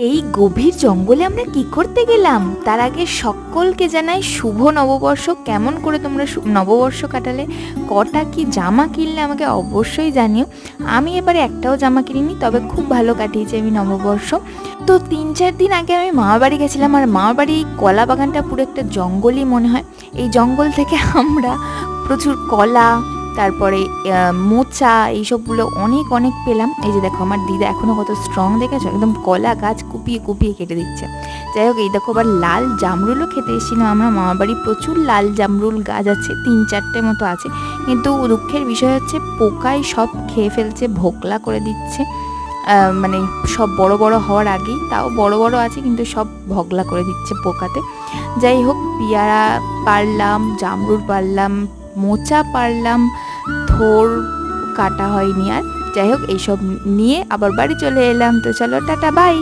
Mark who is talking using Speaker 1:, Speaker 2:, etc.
Speaker 1: এই গভীর জঙ্গলে আমরা কি করতে গেলাম তার আগে সকলকে জানাই শুভ নববর্ষ। কেমন করে তোমরা নববর্ষ কাটালে, কটা কি জামা কিনলে আমাকে অবশ্যই জানিও। আমি এবারে একটাও জামা কিনিনি, তবে খুব ভালো কাটিয়েছি আমি নববর্ষ। তো ৩-৪ দিন আগে আমি মামার বাড়ি গেছিলাম, আর মামার বাড়ি কলা বাগানটা পুরো একটা জঙ্গলই মনে হয়। এই জঙ্গল থেকে আমরা প্রচুর কলা, তারপরে মোচা, এইসবগুলো অনেক অনেক পেলাম। এই যে দেখো আমার দিদা এখনও কত স্ট্রং দেখেছো, একদম কলা গাছ কুপিয়ে কুপিয়ে কেটে দিচ্ছে। যাই হোক, এই দেখো আবার লাল জামরুলও খেতে এসেছিলাম আমরা। মামার বাড়ি প্রচুর লাল জামরুল গাছ আছে, 3-4টে মতো আছে, কিন্তু দুঃখের বিষয় হচ্ছে পোকায় সব খেয়ে ফেলছে, ভোকলা করে দিচ্ছে। মানে সব বড় বড় হওয়ার আগেই, তাও বড় বড় আছে কিন্তু সব ভগলা করে দিচ্ছে পোকাতে। যাই হোক, পেয়ারা পারলাম, জামরুল পারলাম, মোচা পারলাম, থোর কাটা হয়নি আর। যাই হোক, এইসব নিয়ে আবার বাড়ি চলে এলাম। তো চলো, টাটা, বাই।